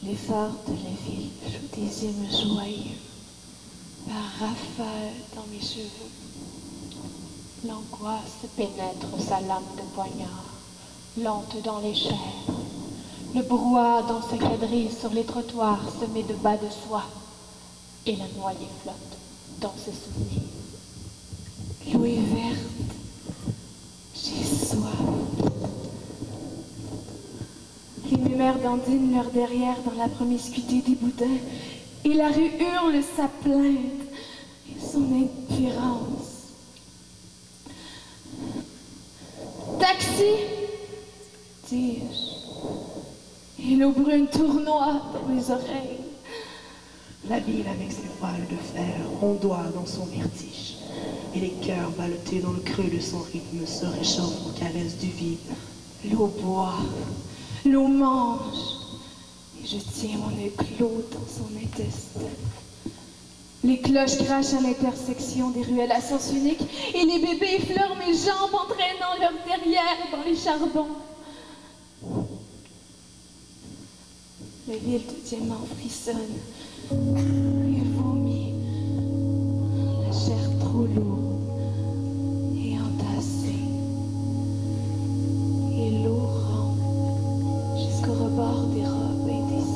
Les phares de la ville jouent des hymnes joyeux. Par rafale dans mes cheveux, l'angoisse pénètre sa lame de poignard, lente dans les chairs. Le brouhaha dans sa quadrille sur les trottoirs semés de bas de soie, et la noyée flotte dans ses souvenirs. L'eau est verte, j'ai soif. Les mémères dandinent leur derrière dans la promiscuité des boudins, et la rue hurle sa plainte et son indifférence. Taxi, dis-je, et l'eau brune tournoie dans mes oreilles. La ville avec ses voiles de fer ondoie dans son vertige, et les cœurs ballottés dans le creux de son rythme se réchauffent aux caresses du vide. L'eau boit, l'eau mange, et je tiens mon éclos dans son intestin. Les cloches crachent à l'intersection des ruelles à sens unique, et les bébés effleurent mes jambes entraînant leurs derrière dans les charbons. La ville de diamants frissonne et vomit, la chair trop lourde et entassée, et l'eau rampe jusqu'au rebord des robes indécises.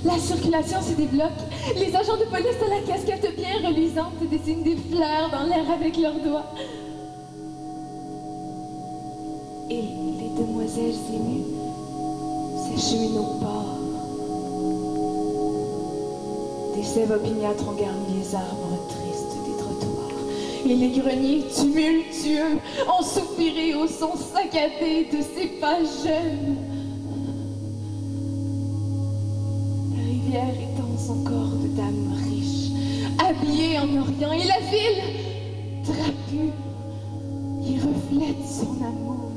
La circulation se débloque. Les agents de police à la casquette bien reluisante dessinent des fleurs dans l'air avec leurs doigts. Et les demoiselles émues s'acheminent au port. Des sèves opiniâtres ont garni les arbres tristes des trottoirs. Et les greniers tumultueux ont soupiré au son saccadé de ces pas jeunes. Étend son corps de dame riche, habillée en orient, et la ville, trapue, y reflète son amour.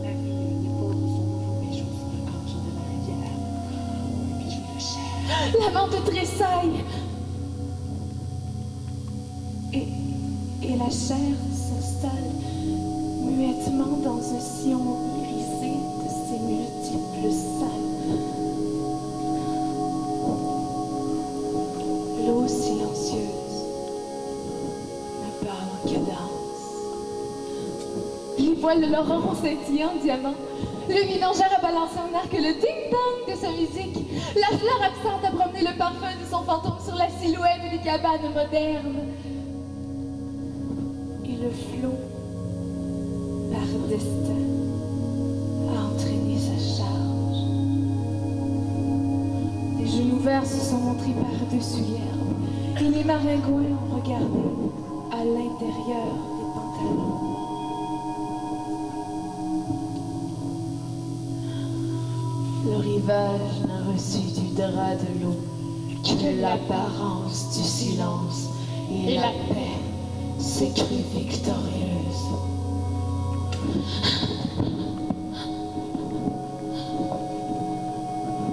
La ville dépose son nouveau bijou sur le gorge de la rivière, un bijou de chair. La menthe tressaille, et la chair s'installe muettement dans un sillon irisé de ses multiples seins. L'eau silencieuse me parle en cadence. Les voiles de l'aurore ont scintillé en diamant. Le vidangeur a balancé en arc le ding-dong de sa musique. La fleur absente a promené le parfum de son fantôme sur la silhouette des cabanes modernes. Et le flot, par destin, a entraîné sa charge. Les genoux verts se sont montrés par-dessus l'herbe. Et les maringouins ont regardé à l'intérieur des pantalons. Le rivage n'a reçu du drap de l'eau que l'apparence du silence, et la paix s'est crue victorieuse.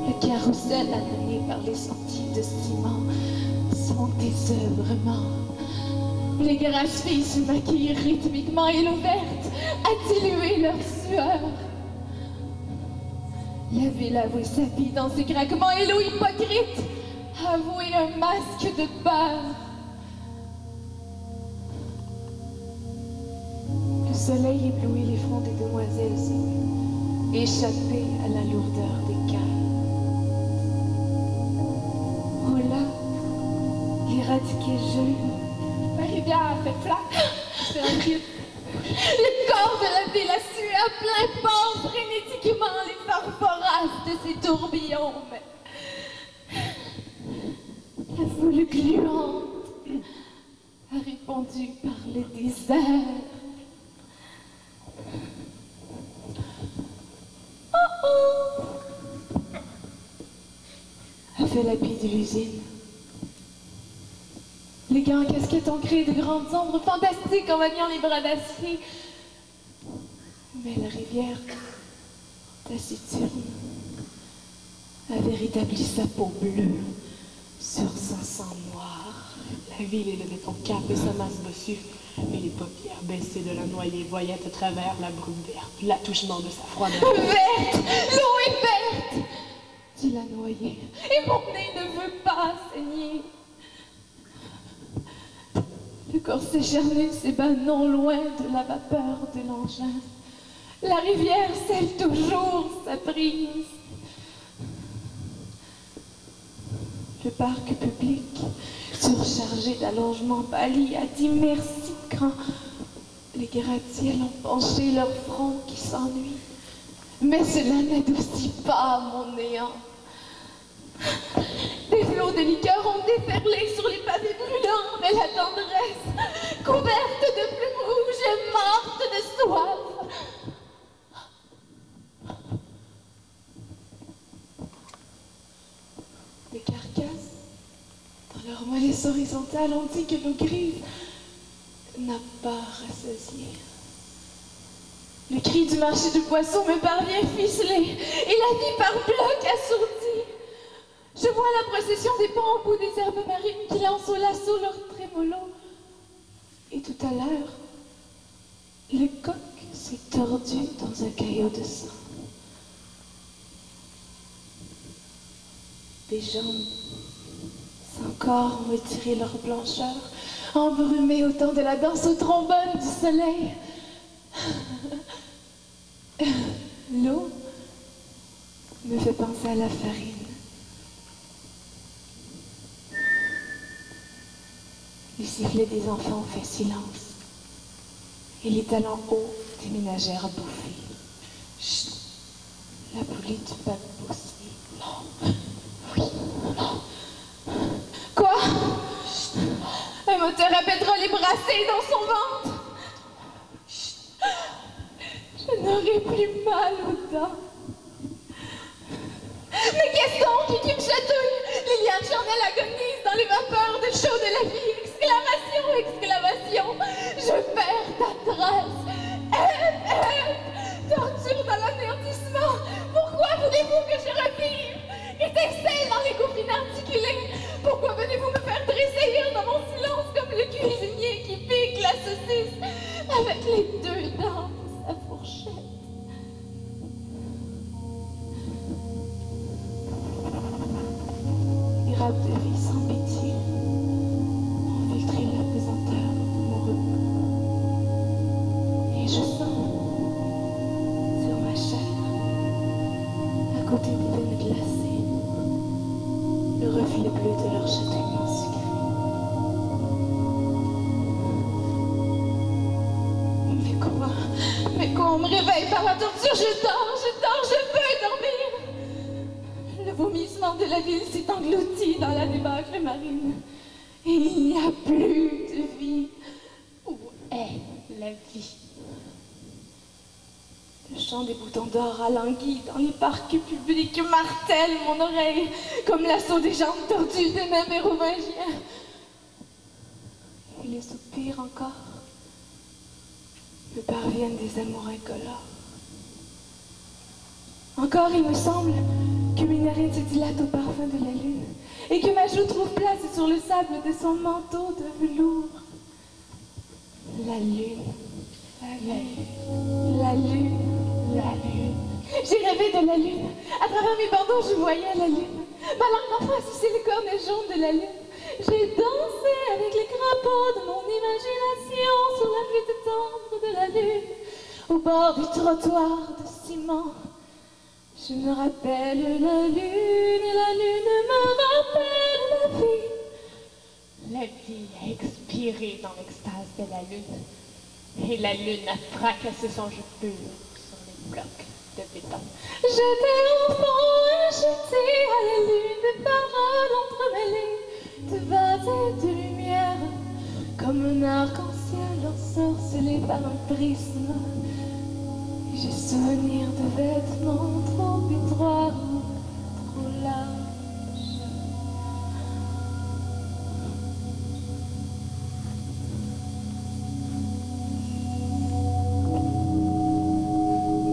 Le carrousel amené par les sentiers de ciment sont désœuvrements. Les grasses filles se maquillent rythmiquement, et l'eau verte a dilué leur sueur. La ville a avoué sa vie dans ses craquements, et l'eau hypocrite a avoué un masque de peur. Le soleil éblouit les fronts des demoiselles émues, échappées à la lourdeur des cœurs. Oh là, l'éradiqué jeune. La rivière a fait flac. C'est un cri. Le corps de la ville a sué à plein port frénétiquement les phares voraces de ses tourbillons. Mais la foule gluante a répondu par le désert. Oh oh! A fait la pie de l'usine. Les gars en casquette ont créé de grandes ombres fantastiques en maniant les bras d'acier. Mais la rivière, taciturne, avait rétabli sa peau bleue sur son sang noir. La ville élevait son cap et sa masse bossue, et les paupières baissées de la noyée voyaient à travers la brume verte l'attouchement de sa froideur. Verte! L'eau est verte! Dit la noyée, et mon nez ne veut pas saigner. Le corset charnu s'ébat non loin de la vapeur de l'engin. La rivière scelle toujours sa brise. Le parc public, surchargé d'allongements pâlis à 10 merci de cran. Les gratte-ciels ont penché leur front qui s'ennuie. Mais cela n'adoucit pas mon néant. Des flots de liqueur ont déferlé sur les pavés brûlants, mais la tendresse, couverte de plumes rouges, est morte de soif. Les carcasses, dans leur mollesse horizontale, ont dit que l'eau grise n'a pas rassasié. Le cri du marché du poisson me parvient ficelé, et la vie par bloc assourdie. Je vois la procession des ponts au bout des herbes marines qui lancent au lasso leur trémolo. Et tout à l'heure, le coq s'est tordu dans un caillot de sang. Des jambes sans corps ont étiré leur blancheur, embrumées au temps de la danse au trombone du soleil. L'eau me fait penser à la farine. Les sifflets des enfants ont fait silence. Et les talons hauts des ménagères bouffés. Chut! La poulie du pape aussi. Non. Oui. Non. Quoi? Chut! Un moteur à pétrole est brassé dans son ventre. Chut! Je n'aurai plus mal aux dents. Mais qu'est-ce donc qui me chatouille? Liliane Charnel agonise dans les vapeurs de chaud de la vie. Exclamation, exclamation. Je perds ta trace. Torture dans l'anéantissement. Pourquoi voulez-vous que je revive? Étincelle dans les coupines articulées. Pourquoi venez-vous me faire tressaillir dans mon silence comme le cuisinier qui pique la saucisse avec les deux dents de sa fourchette? Les râpes de vie sans pitié ont filtré la pesanteur de mon repos. Et je sens sur ma chair, à côté des veines glacées, le reflet bleu de leur chatouillement sucré. Mais quoi, on me réveille par la torture, je dors, je peux dormir. Le vomissement de la ville s'est englouti dans la débâcle marine. Et il n'y a plus de vie. Où est la vie? Le chant des boutons d'or alanguis dans les parcs publics martèle mon oreille comme l'assaut des jambes tordues des mêmes mérovingiens. Et les soupirs encore me parviennent des amours incolores. Encore, il me semble que mes narines se dilatent au parfum de la lune et que ma joue trouve place sur le sable de son manteau de velours. La lune, la lune, la lune, la lune. J'ai rêvé de la lune. À travers mes bandeaux, je voyais la lune. Ma langue d'enfant a sucé les cornes jaunes de la lune. J'ai dansé avec les crapauds de mon imagination sur la flûte tendre de la lune, au bord du trottoir de ciment. Je me rappelle la lune et la lune me rappelle la vie. La vie a expiré dans l'extase de la lune, et la lune a fracassé son jeu pur sur les blocs de béton. J'étais enfant et j'étais à la lune, des paroles entremêlées de vase et de lumière, comme un arc-en-ciel ensorcelé par un prisme. J'ai souvenir de vêtements trop étroits, trop larges.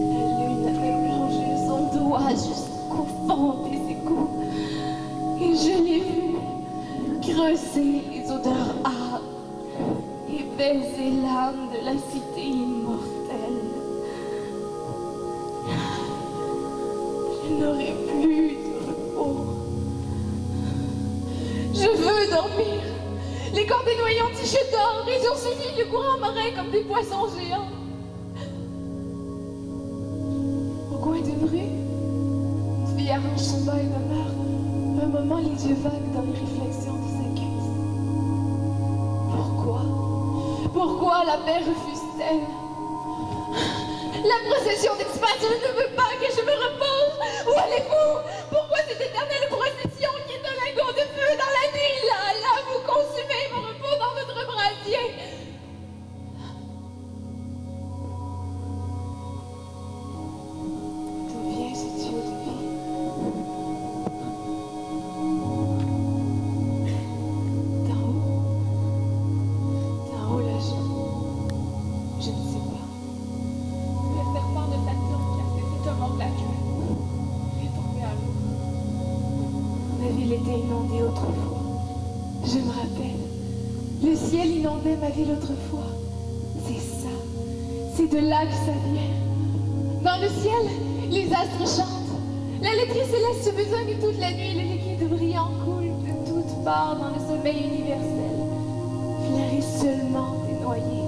La lune avait plongé son doigt jusqu'au fond des égouts, et je l'ai vu creuser les odeurs baiser l'âme de la cité immortelle. Je n'aurai plus de repos. Je veux dormir. Les corps des noyés ont dit je dors, ils ont suivi le courant marin comme des poissons géants. Au coin d'une rue, une fille arrange son bas et demeure un moment les yeux vagues dans les réflexions de sa cuisse. Pourquoi la paix refuse-t-elle? La procession d'expansion ne veut pas que je me repose. Où allez-vous? Pourquoi cette éternelle procession qui est un lingot de feu dans la nuit? Là, vous consumez mon repos dans votre brasier. D'où vient ce tuyau de vie? D'en haut, là, je ne sais pas. Le serpent de Saturne qui a cessé de mordre la queue est tombé à l'eau. Ma ville était inondée autrefois. Je me rappelle. Le ciel inondait ma ville autrefois. C'est ça. C'est de là que ça vient. Dans le ciel, les astres chantent. La laiterie céleste se besogne toute la nuit. Le liquide brillant coule de toutes parts dans le sommeil universel. Fleurissent seulement des noyés.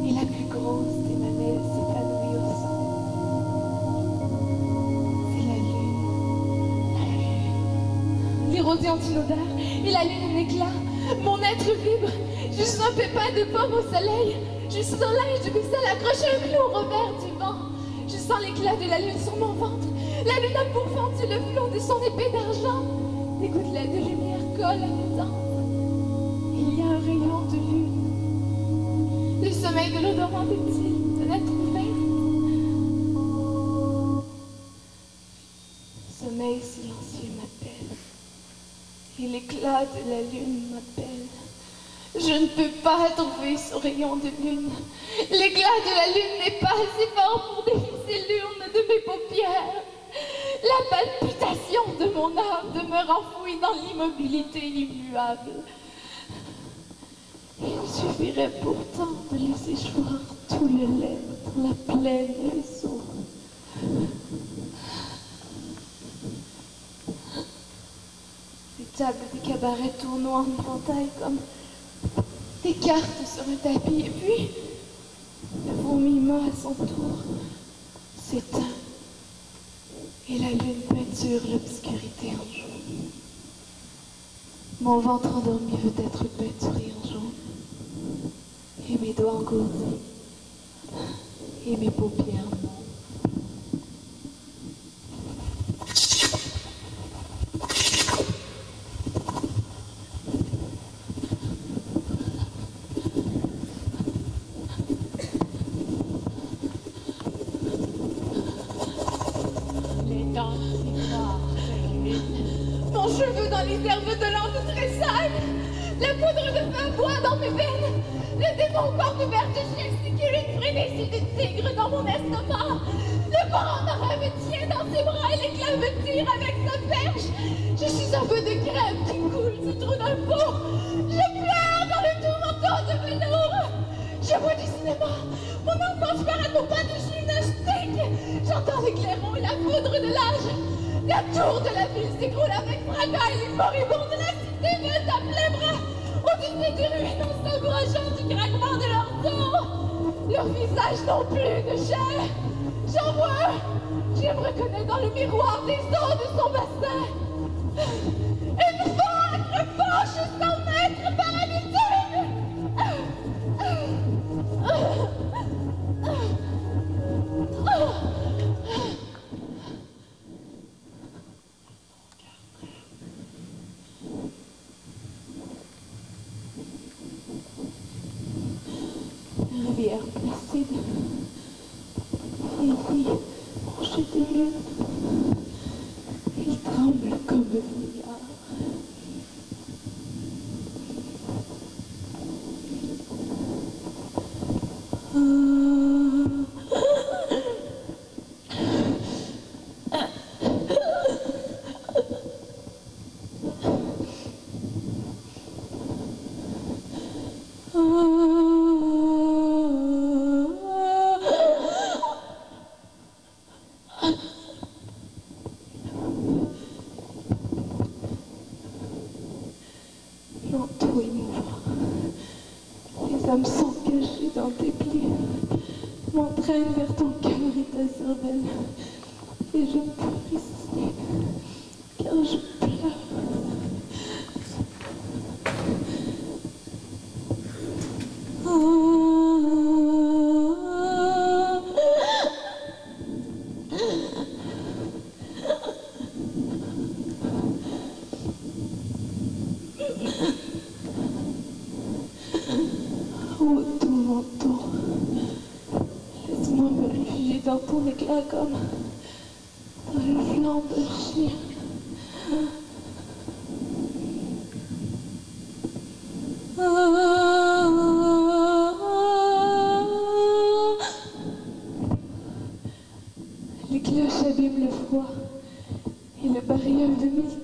Et la plus grosse des mamelles s'épanouit au sang. C'est la lune. La lune. L'érosion d'une odeur et la lune un éclat. Mon être vibre. Je suis un pépin de pomme au soleil. Je suis un linge de vaisselle accroché à un clou au revers du vent. Je sens l'éclat de la lune sur mon ventre. La lune a pourfendu le flot de son épée d'argent. Des gouttelettes de lumière collent à mes dents. Il y a un rayon de lune. Le sommeil de l'odorant est-il fenêtre ouverte? Sommeil silencieux m'appelle. Et l'éclat de la lune m'appelle. Je ne peux pas trouver ce rayon de lune. L'éclat de la lune n'est pas assez fort pour dévisser l'urne de mes paupières. La palpitation de mon âme demeure enfouie dans l'immobilité immuable. Il suffirait pourtant de laisser choir tout le lait dans la plaine et les eaux. Les tables des cabarets tournoient en éventail comme des cartes sur un tapis, et puis le vomissement à son tour s'éteint et la lune peinture l'obscurité en jaune. Mon ventre endormi veut être peinturé en jaune, et mes doigts engourdis, et mes paupières montent. Mon cheveu dans les herbes de l'ande tressaille, la poudre de feu boit dans mes veines, le démon corne verte gesticule une frénésie de tigre dans mon estomac. Le courant marin me tient dans ses bras et l'éclat me tire avec sa perche. Je suis un peu de crème qui coule du trou d'un pot. Je pleure dans le tourmentant de velours. Je vois du cinéma, mon enfance parade mon pas de gymnastique. J'entends les clairons et la poudre de l'âge. La tour de la ville s'écroule avec fracas et les moribonds de la cité veulent à plein bras. Au-dessus des ruines en s'encourageant du craquement de leurs os. Leurs visages n'ont plus de chair. J'en vois un. Je me reconnais dans le miroir des eaux de son bassin. Une vôtre penche 100 mètres par habitude. Rivière placide, vieilli, rocher de lune, il tremble comme un vieillard. Manteau émouvant, les hameçons cachés dans tes plis m'entraînent vers ton cœur et ta cervelle. Et je ne peux résister, car je pleure. Oh, ton manteau, laisse-moi me réfugier dans ton éclat comme dans le flanc d'un chien. Les cloches abîment le froid et le barillet de mille